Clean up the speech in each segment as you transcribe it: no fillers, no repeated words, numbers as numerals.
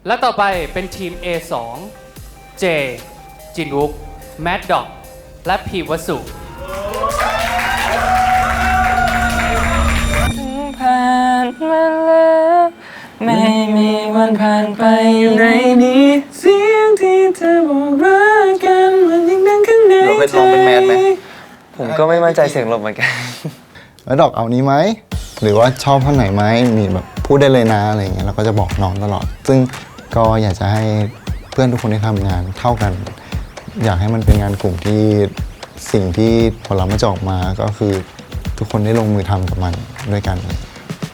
และต่อไปเป็นทีม A2 เจจินวุกแมดด็อกและพีวสุผ่านมาแล้วไม่มีวันผ่านไปอยู่ในนี้เสียงที่เธอบอกรักกันมันยังดังข้างในใจเราเป็นลองเป็นแมนไหมผมก็ไม่มั่นใจเสียงหลบเหมือนกันแล้วดอกเอานี้ไหมหรือว่าชอบท่อนไหนไหมมีแบบพูดได้เลยนะอะไรเงี้ยเราก็จะบอกน้องตลอดซึ่งก็อยากจะให้เพื่อนทุกคนที่ทำงานเท่ากันอยากให้มันเป็นงานกลุ่มที่สิ่งที่ผลลัพธ์มันจะออกมาก็คือทุกคนได้ลงมือทำกับมันด้วยกัน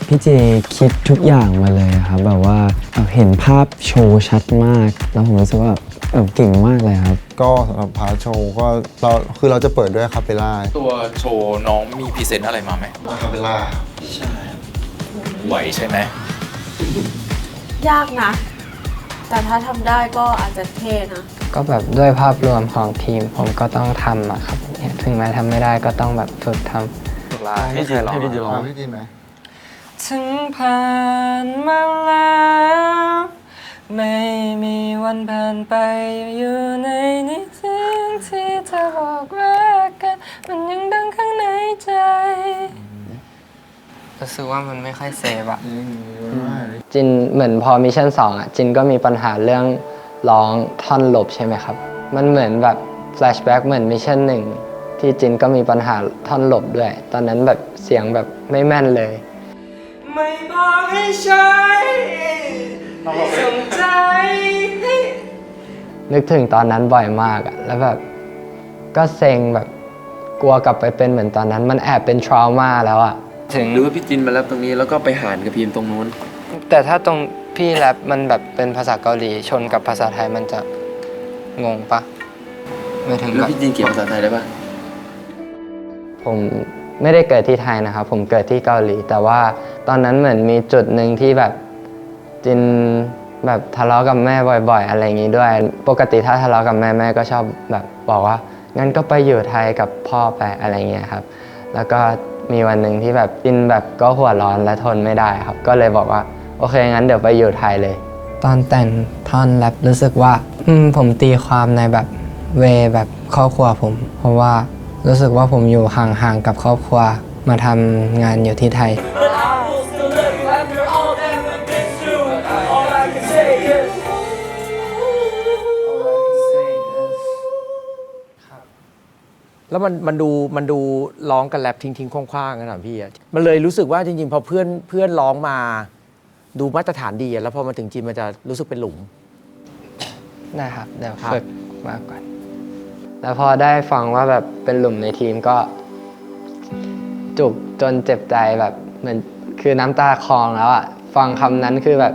พี่เจคิดทุกอย่างมาเลยครับแบบว่าเห็นภาพโชว์ชัดมากแล้วผมรู้สึกว่าเก่งมากเลยครับก็สำหรับพาร์ทโชว์ก็เราจะเปิดด้วยคาเปล่าตัวโชว์น้องมีพรีเซนต์อะไรมาไหมคาเปล่าใช่ไหวใช่ไหมยากนะแต่ถ้าทำได้ก็อาจจะเท่นะก็แบบด้วยภาพรวมของทีมผมก็ต้องทำอะครับถึงแม้ทำไม่ได้ก็ต้องแบบฝึกทำให้พี่จินร้องให้พี่จินไหมถึงผ่านมาแล้วไม่มีวันผ่านไปอยู่ในนิทานที่เธอบอกรักกันมันยังดังข้างในใจรู้สึกว่ามันไม่ค่อยเซฟอะจินเหมือนพอมิชชั่น2อะจินก็มีปัญหาเรื่องร้องท่อนหลบใช่ไหมครับมันเหมือนแบบแฟลชแบ็กเหมือนมิชชั่น1ที่จินก็มีปัญหาท่อนหลบด้วยตอนนั้นแบบเสียงแบบไม่แม่นเลยไม่บอกให้ใช้สนใจนึกถึงตอนนั้นบ่อยมากอะแล้วแบบก็เซ็งแบบกลัวกลับไปเป็นเหมือนตอนนั้นมันแอบเป็นทรมาแล้วอะถึงหรือว่าพี่จินมาแล้วตรงนี้แล้วก็ไปหารกับพีมตรงนู้นแต่ถ้าตรงพี่แรปมันแบบเป็นภาษาเกาหลีชนกับภาษาไทยมันจะงงปะไม่ถึงแล้วพี่จินเขียนภาษาไทยได้ปะผมไม่ได้เกิดที่ไทยนะครับผมเกิดที่เกาหลีแต่ว่าตอนนั้นเหมือนมีจุดหนึ่งที่แบบจินแบบทะเลาะกับแม่บ่อยๆอะไรอย่างนี้ด้วยปกติถ้าทะเลาะกับแม่แม่ก็ชอบแบบบอกว่างั้นก็ไปอยู่ไทยกับพ่อไปอะไรเงี้ยครับแล้วก็มีวันหนึ่งที่แบบจินแบบก็หัวร้อนและทนไม่ได้ครับก็เลยบอกว่าโอเคงั้นเดี๋ยวไปอยู่ไทยเลยตอนแต่งท่อนแรปรู้สึกว่าผมตีความในแบบเวแบบครอบครัวผมเพราะว่ารู้สึกว่าผมอยู่ห่างๆกับครอบครัวมาทำงานอยู่ที่ไทยแล้วมันดูร้องกันแรปทิ้งๆคว้างๆกันนะพี่มันเลยรู้สึกว่าจริงๆพอเพื่อนร้องมาดูมาตรฐานดีแล้วพอมาถึงจีนมันจะรู้สึกเป็นหลุมได้ครับเดี๋ยวฝึกมากก่อนแล้วพอได้ฟังว่าแบบเป็นหลุมในทีมก็จุกจนเจ็บใจแบบเหมือนคือน้ำตาคลองแล้วอะฟังคำนั้นคือแบบ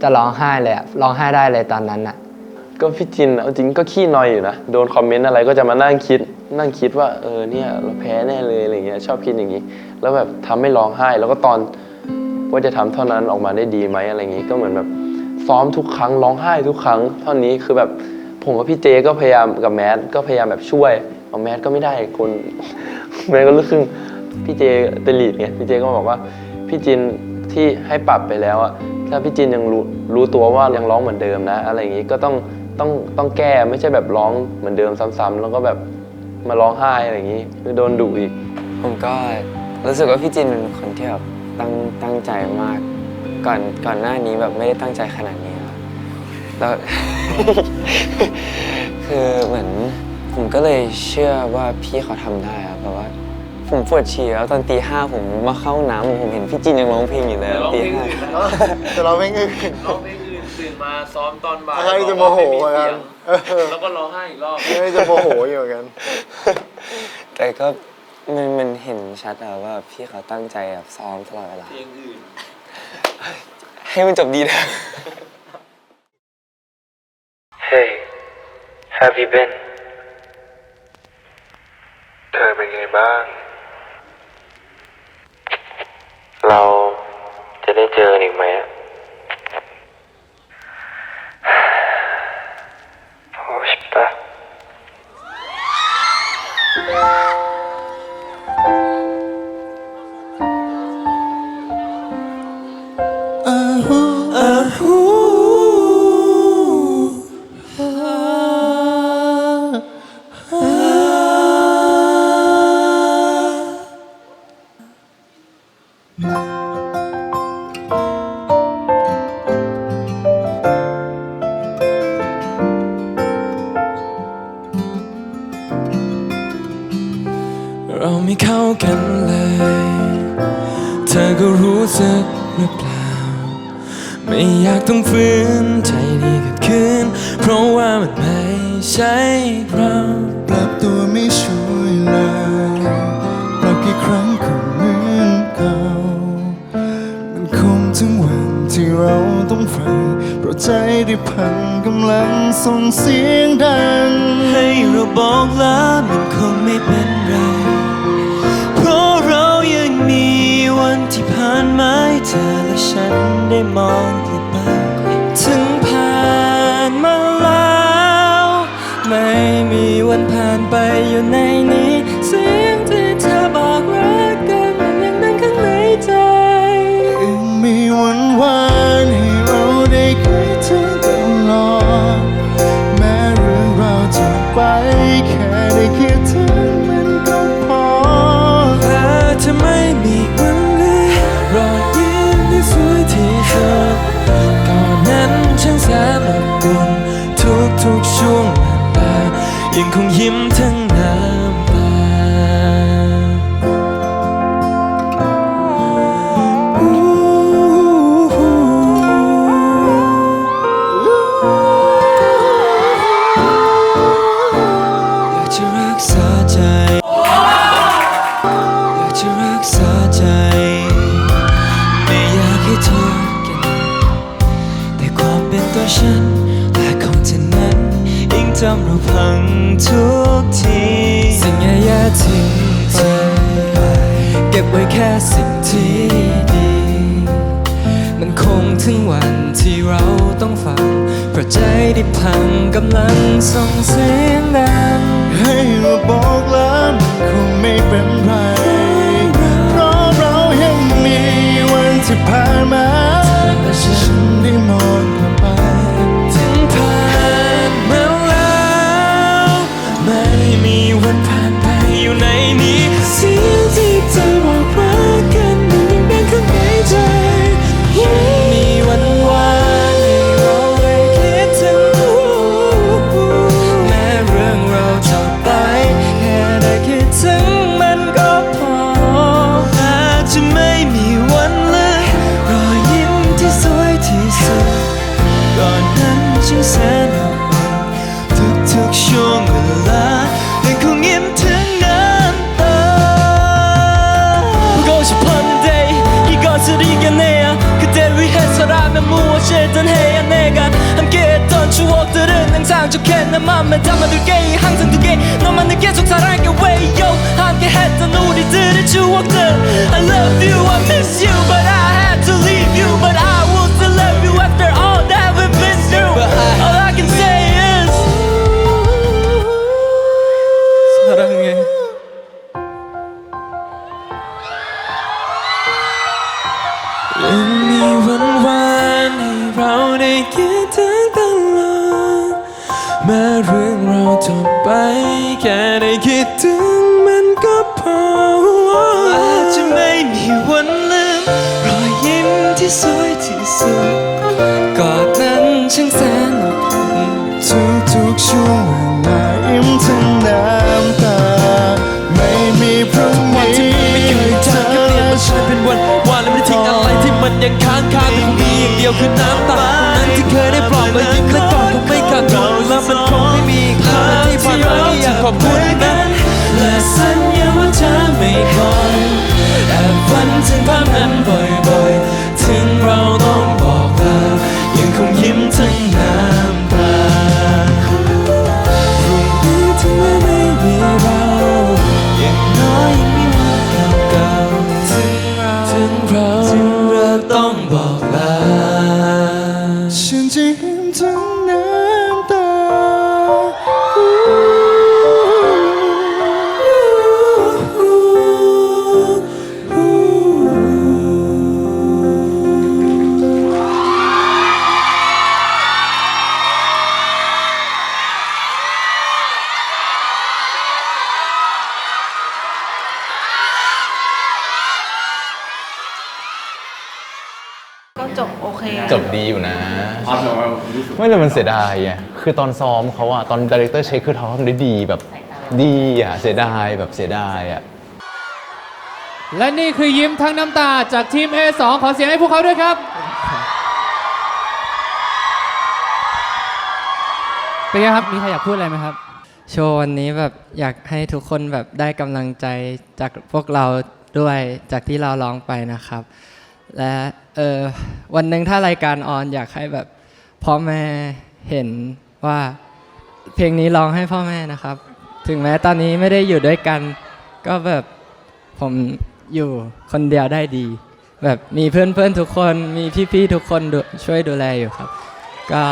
จะร้องไห้เลยอะร้องไห้ได้เลยตอนนั้นอะก็พี่จินเอาจริงก็ขี้นอยอยู่นะโดนคอมเมนต์อะไรก็จะมานั่งคิดว่าเนี่ยเราแพ้แน่เลยอะไรเงี้ยชอบคิดอย่างนี้แล้วแบบทำให้ร้องไห้แล้วก็ตอนว่าจะทำเท่านั้นออกมาได้ดีไหมอะไรอย่างงี้ก็เหมือนแบบซ้อมทุกครั้งร้องไห้ทุกครั้งเท่านี้คือแบบผมกับพี่เจก็พยายามกับแมทก็พยายามแบบช่วยเอาแมทก็ไม่ได้คนแมทก็ลึกครึ่งพี่เจเป็นลีดไงพี่เจก็บอกว่าพี่จินที่ให้ปรับไปแล้วอะถ้าพี่จินยังรู้ตัวว่ายังร้องเหมือนเดิมนะอะไรอย่างงี้ก็ต้องแก้ไม่ใช่แบบร้องเหมือนเดิมซ้ำๆแล้วก็แบบมาร้องไห้อะไรอย่างงี้คือโดนดุอีกผมก็รู้สึกว่าพี่จินเป็นคนที่แบบตั้งใจมากก่อนหน้านี้แบบไม่ได้ตั้งใจขนาดนี้แล้ว คือเหมือนผมก็เลยเชื่อว่าพี่เขาทำได้ครับแบบว่าผมปวดฉี่แล้วตอนตี 5ผมมาเข้าน้ำผมเห็นพี่จินยังร้องเพลงอยู่เลยตี 5แต่เราไม่เงยตื่นมาซ้อมตอนบ่ายใครจะโมโหกันแล้วก็ร้องไห้อีกรอบไม่จะโมโหอยู่กันแต่ก็มันเห็นชัดว่าพี่เขาตั้งใจแบบซ้อมตลอดเวลาให้มันจบดีนะ Hey have you been เธอเป็นไงบ้างเราจะได้เจอกันอีกไหมโอ้ชิบะ เราไม่เข้ากันเลย เธอก็รู้สึกหรือเปล่า ไม่อยากต้องฝืนใจดีกับคืนเพราะว่ามันไม่ใช่เรา ปรับตัวไม่ช่วยเลยปรับกี่ครั้งก็เหมือนเก่ามันคงถึงวันที่เราต้องฟังเพราะใจได้พังกำลังส่งเสียงดัง ให้เราบอกลามันคงไม่เป็นไร เพราะเรายังมีวันที่ผ่านมาให้เธอและฉันได้มองกลับไปถึงผ่านมาแล้วไม่มีวันผ่านไปอยู่ในนี้เสียงที่เธอบอกรักกันมันยังดังข้างในใจ ยังมีวันวานให้เราได้คิดถึงตลอดแม้เรื่องราวจบไปแค่ได้คิดถึงมันก็พอ แต่จะไม่มีวันลืมรอยยิ้มที่สวยที่สุดก่อนนั้นช่างแสนอบอุ่นทุกๆช่วงเวลายังคงยิ้มทั้งน้ำตาอยากจะรักษาใจอยากจะรักษาใจไม่อยากให้โทษกันแต่ความเป็นตัวฉันและของเธอนั้นยิ่งทำเราพังทุกทีสิ่งแย่ๆทิ้งไปเก็บไว้แค่สิ่งที่ดีมันคงถึงวันที่เราต้องฟังเพราะใจได้พังกำลังส่งเสียงดัง ให้เราบอกแล้วมันคงไม่เป็นไร เพราะเรายังมีวันที่ผ่านมาและฉันได้มองกลับไป ถึงผ่านมาแล้วไม่มีวันผ่านไปอยู่ในนี้เสียงที่เธอบอกรักกันมันยังดังข้างในใจยังมีวันวานให้เราได้คิดถึงแม้เรื่องเราจบไปแค่ได้คิดถึงมันก็พออาจจะไม่มีวันลืมรอยยิ้มที่สวยที่สุดก่อนนั้นฉันแสนอบอุ่นทุกๆช่วงเวลายังคงยิ้มถึงน้ำตา 고싶었는데 이것을 이겨내야 그댈 위해서라면 무엇이든 해야 내가 함께했던 추억들은 항상 좋게 내 맘에 담아둘게 항상 두게 너만을 계속 사랑해 way yo 함께 했던 우리들의 추억들 I love you I miss you but I had to leave you but I will still love you after all that we've been through all I can say is 사랑해ยังมีวันวานให้เราได้คิดถึงตลอดแม้เรื่องเราจบไปแค่ได้คิดถึงมันก็พออาจจะไม่มีวันลืมรอยยิ้มที่สวยที่สุดก่อนนั้นช่างแสนอบอุ่น ทุกๆช่วงเวลายิ้มทั้งน้ำตา ไม่มีพรุ่ง วัน นี้ ที่มันไม่อยู่ในใจก็เปลี่ยนมันใช่เป็นวันวานและไม่ได้ทิ้งอะไรที่มันยังค้างแต่คงมีอย่างเดียวคือน้ำตานั้นที่เคยได้ปลอบและยิ้มและกอดก็ไม่ขาดทุนแล้วมันคงไม่มีอีกแล้วที่ผ่านมาก็อยากขอบคุณนะและสัญญาว่าจะไม่ปล่อยแอบฝันถึงภาพนั้นบ่อยๆถึงเราต้องบอกลายังคงยิ้มทั้งน้ำตาพรุ่งนี้ถึงแม้ไม่มีเราอย่างน้อยยังมีวันเก่าๆถึงเราต้องบอกลา ฉันจะยิ้มทั้งน้ำตา จบโอเค จบดีอยู่นะ ไม่แต่มันเสียดายไงคือตอนซ้อมเขาอะตอนดีเรคเตอร์เช็คคือเขาทำได้ดีแบบดีอะเสียดายแบบเสียดายอะ และนี่คือยิ้มทั้งน้ำตาจากทีม A2 ขอเสียงให้พวกเขาด้วยครับ เป็นไงครับ มีใครอยากพูดอะไรไหมครับ โชว์วันนี้แบบอยากให้ทุกคนแบบได้กำลังใจจากพวกเราด้วยจากที่เราร้องไปนะครับ และวันหนึ่งถ้ารายการออนอยากให้แบบพ่อแม่เห็นว่าเพลงนี้ร้องให้พ่อแม่นะครับ ถึงแม้ตอนนี้ไม่ได้อยู่ด้วยกัน ก็แบบผมอยู่คนเดียวได้ดี แบบมีเพื่อนๆทุกคนมีพี่ๆทุกคนช่วยดูแลอยู่ครับก็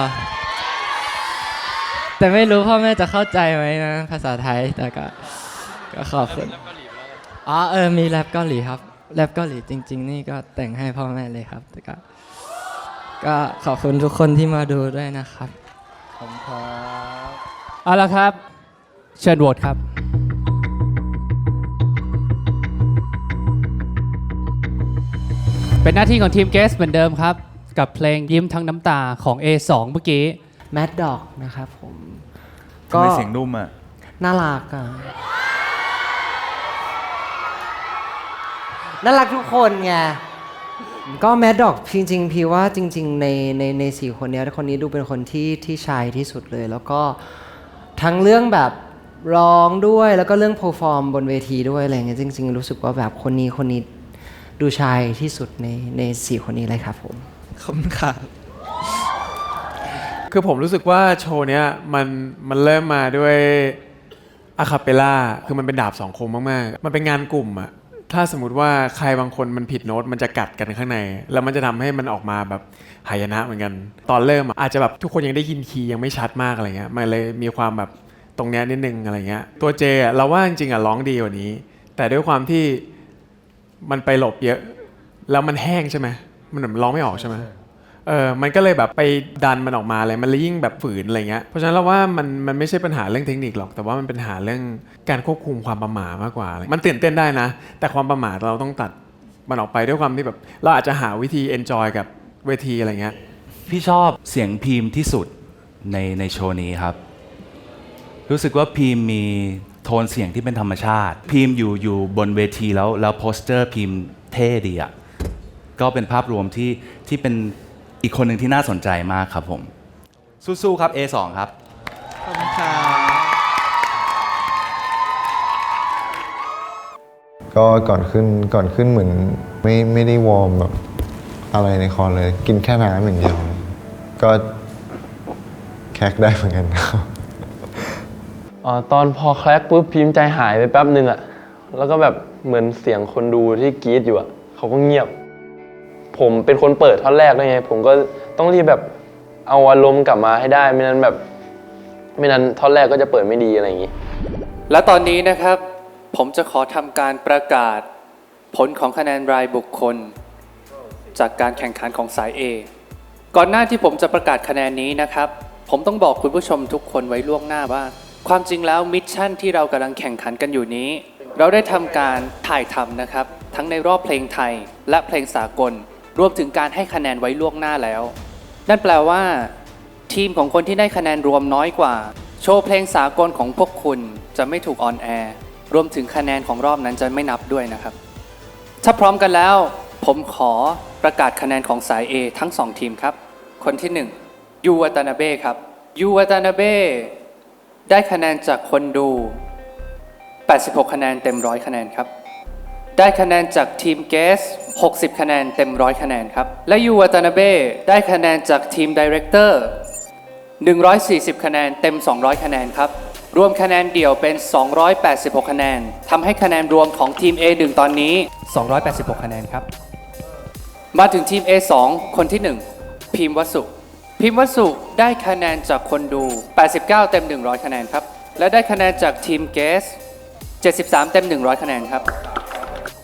แต่ไม่รู้พ่อแม่จะเข้าใจไหมนะภาษาไทยแต่ก็ขอบคุณอ๋อมีแรปเกาหลีครับแรปเกาหลีจริงๆนี่ก็แต่งให้พ่อแม่เลยครับแต่ก็ขอบคุณทุกคนที่มาดูด้วยนะครับขอบคุณครับเอาละครับ เชิญโหวตครับ เป็นหน้าที่ของทีมเกสเหมือนเดิมครับ กับเพลงยิ้มทั้งน้ำตาของ A2 เมื่อกี้ แมดด็อกนะครับผม ทำไมเสียงนุ่มอ่ะ น่ารักอ่ะน่ารักทุกคนไงก็แมดด็อกจริงๆพี่ว่าจริงๆในสี่คนนี้คนนี้ดูเป็นคนที่ชายที่สุดเลย แล้วก็ทั้งเรื่องแบบร้องด้วยแล้วก็เรื่องเพอร์ฟอร์มบนเวทีด้วยอะไรเงี้ยจริงๆรู้สึกว่าแบบคนนี้ดูชายที่สุดในสี่คนนี้เลยครับผม ขอบคุณค่ะ คือผมรู้สึกว่าโชว์เนี้ยมันเริ่มมาด้วยอะคาเปล่าคือมันเป็นดาบสองคมมากๆมันเป็นงานกลุ่มอะถ้าสมมติว่าใครบางคนมันผิดโน้ตมันจะกัดกันข้างในแล้วมันจะทำให้มันออกมาแบบหายนะเหมือนกันตอนเริ่มอาจจะแบบทุกคนยังได้ยินคีย์ยังไม่ชัดมากอะไรเงี้ยมันเลยมีความแบบตรงเนี้ยนิดนึงอะไรเงี้ยตัวเจเราว่าจริงๆร้องดีกว่านี้แต่ด้วยความที่มันไปหลบเยอะแล้วมันแห้งใช่ไหมมันแบบร้องไม่ออกใช่ไหมมันก็เลยแบบไปดันมันออกมาเลยมันเลยยิ่งแบบฝืนอะไรเงี้ยเพราะฉะนั้นเราว่ามันไม่ใช่ปัญหาเรื่องเทคนิคหรอกแต่ว่ามันเป็นปัญหาเรื่องการควบคุมความประหม่ามากกว่ามันตื่นเต้นได้นะแต่ความประหม่าเราต้องตัดมันออกไปด้วยความที่แบบเราอาจจะหาวิธี enjoy กับเวทีอะไรเงี้ย พี่ชอบเสียงพีมที่สุดในโชว์นี้ครับรู้สึกว่าพีมมีโทนเสียงที่เป็นธรรมชาติพีมอยู่บนเวทีแล้วโปสเตอร์พีมเท่ดีอ่ะก็เป็นภาพรวมที่เป็นอีกคนหนึ่งที่น่าสนใจมากครับผมสู้ๆครับ A2 ครับขอบคุณค่ะ ก็ก่อนขึ้นเหมือนไม่ได้วอร์มแบบอะไรในคอเลยกินแค่น้ำอย่างเดียวก็แคกได้เหมือนกันครับตอนพอแคลกปุ๊บพิมพ์ใจหายไปแป๊บนึงอะแล้วก็แบบเหมือนเสียงคนดูที่กรี๊ดอยู่อะเขาก็เงียบผมเป็นคนเปิดท่อนแรกด้วยไงผมก็ต้องรีบแบบเอาอารมณ์กลับมาให้ได้ไม่นั้นท่อนแรกก็จะเปิดไม่ดีอะไรอย่างงี้ และตอนนี้นะครับผมจะขอทำการประกาศผลของคะแนนรายบุคคลจากการแข่งขันของสาย A ก่อนหน้าที่ผมจะประกาศคะแนนนี้นะครับผมต้องบอกคุณผู้ชมทุกคนไว้ล่วงหน้าว่าความจริงแล้วมิชชั่นที่เรากำลังแข่งขันกันอยู่นี้เราได้ทำการถ่ายทำนะครับทั้งในรอบเพลงไทยและเพลงสากลรวมถึงการให้คะแนนไว้ล่วงหน้าแล้วนั่นแปลว่าทีมของคนที่ได้คะแนนรวมน้อยกว่าโชว์เพลงสากลของพวกคุณจะไม่ถูกออนแอร์รวมถึงคะแนนของรอบนั้นจะไม่นับด้วยนะครับถ้าพร้อมกันแล้วผมขอประกาศคะแนนของสาย A ทั้ง2ทีมครับคนที่1ยูวาตานาเบ้ครับยูวาตานาเบ้ได้คะแนนจากคนดู86คะแนนเต็ม100คะแนนครับได้คะแนนจากทีมเกส60คะแนนเต็ม100คะแนนครับและยูวาตานาเบ้ได้คะแนนจากทีมไดเรคเตอร์140คะแนนเต็ม200คะแนนครับรวมคะแนนเดี่ยวเป็น286คะแนนทำให้คะแนนรวมของทีม A1 ตอนนี้286คะแนนครับมาถึงทีม A2 คนที่1พิมพ์วสุได้คะแนนจากคนดู89เต็ม100คะแนนครับและได้คะแนนจากทีมเกส73เต็ม100คะแนนครับ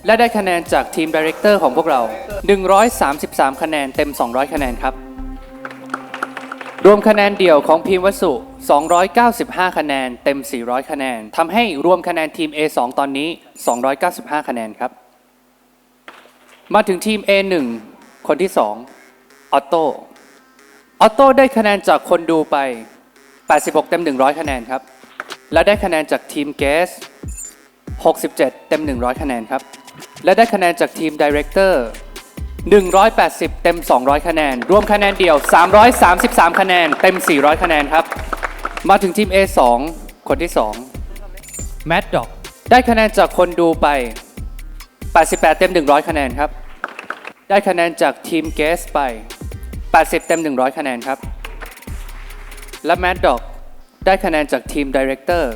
และได้คะแนนจากทีมไดเรคเตอร์ของพวกเรา133คะแนนเต็ม200คะแนนครับรวมคะแนนเดี่ยวของพิมพ์วสุ295คะแนนเต็ม400คะแนนทำให้รวมคะแนนทีม A2 ตอนนี้295คะแนนครับมาถึงทีม A1 คนที่2 ออโต้ได้คะแนนจากคนดูไป 86 เต็ม 100 คะแนนครับ และได้คะแนนจากทีมเกส 67 เต็ม 100 คะแนนครับ และได้คะแนนจากทีมไดเรคเตอร์ 180 เต็ม 200 คะแนน รวมคะแนนเดี่ยว 333 คะแนน เต็ม 400 คะแนนครับ มาถึงทีม A2 คนที่2 Mad Dog ได้คะแนนจากคนดูไป 88 เต็ม 100 คะแนนครับ ได้คะแนนจากทีมเกสไป 80 เต็ม 100 คะแนนครับ และ Mad Dog ได้คะแนนจากทีมไดเรคเตอร์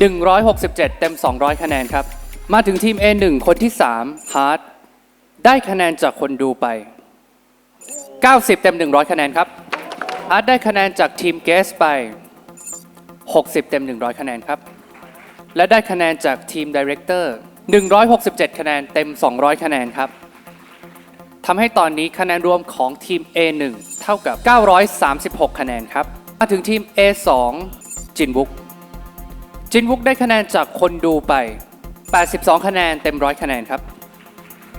167 เต็ม 200 คะแนนครับ มาถึงทีม A1 คนที่3 Hard ได้คะแนนจากคนดูไป 90 เต็ม 100 คะแนนครับ Hard ได้คะแนนจากทีมเกสไป 60 เต็ม 100 คะแนนครับ และได้คะแนนจากทีมไดเรคเตอร์ 167 คะแนนเต็ม 200 คะแนนครับทำให้ตอนนี้คะแนนรวมของทีม A1 เท่ากับ 936 คะแนนครับ มาถึงทีม A2 จินวุกได้คะแนนจากคนดูไป 82 คะแนนเต็ม 100 คะแนนครับ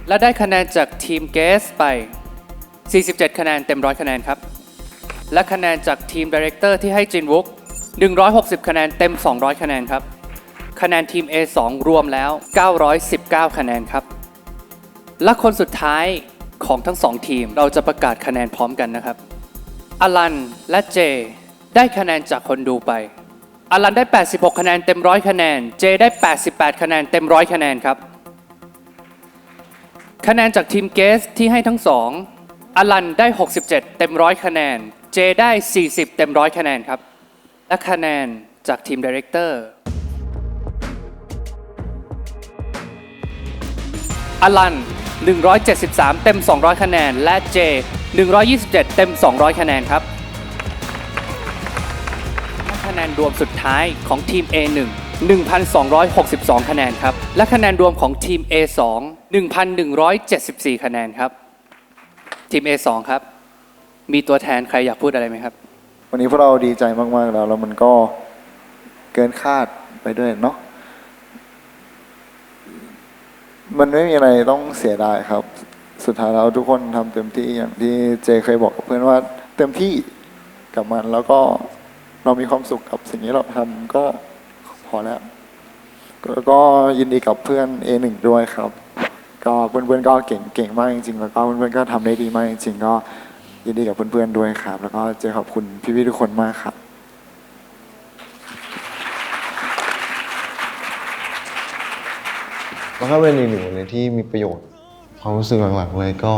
และได้คะแนนจากทีมเกสไป 47 คะแนนเต็ม 100 คะแนนครับ และคะแนนจากทีมไดเรคเตอร์ที่ให้จินวุก 160 คะแนนเต็ม 200 คะแนนครับ คะแนนทีม A2 รวมแล้ว 919 คะแนนครับ และคนสุดท้ายของทั้ง2ทีมเราจะประกาศคะแนนพร้อมกันนะครับอลันและเจได้คะแนนจากคนดูไปอลันได้ 86 คะแนนเต็ม 100 คะแนน เจได้ 88 คะแนนเต็ม 100 คะแนนครับ คะแนนจากทีมเกสที่ให้ทั้ง2อลันได้ 67 เต็ม 100 คะแนน เจได้ 40 เต็ม 100 คะแนนครับ และคะแนนจากทีมไดเรคเตอร์อลัน 173 เต็ม 200 คะแนน และเจ 127 เต็ม 200 คะแนนครับและคะแนนรวมสุดท้ายของทีม A1 1,262 คะแนนครับ และคะแนนรวมของทีม A2 1,174 คะแนนครับ ทีม A2 ครับ มีตัวแทนใครอยากพูดอะไรไหมครับ วันนี้พวกเราดีใจมากๆแล้วมันก็เกินคาดไปด้วยเนาะมันไม่มีอะไรต้องเสียดายครับ สุดท้ายแล้วทุกคนทำเต็มที่อย่างที่เจเคยบอกกับเพื่อนว่าเต็มที่กับมันแล้วก็เรามีความสุขกับสิ่งที่เราทำก็พอแล้วก็ยินดีกับเพื่อน A1 ด้วยครับก็เพื่อนๆก็เก่งมากจริงๆแล้วก็เพื่อนๆก็ทำได้ดีมากจริงๆก็ยินดีกับเพื่อนๆด้วยครับแล้วก็เจขอบคุณพี่ๆทุกคนมากครับแล้วก็เป็นอีกหนึ่งวันเลยที่มีประโยชน์ความรู้สึกหลักๆเลยก็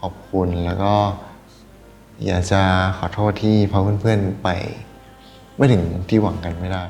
ขอบคุณแล้วก็อยากจะขอโทษที่พาเพื่อนๆไปไม่ถึงที่หวังกันไม่ได้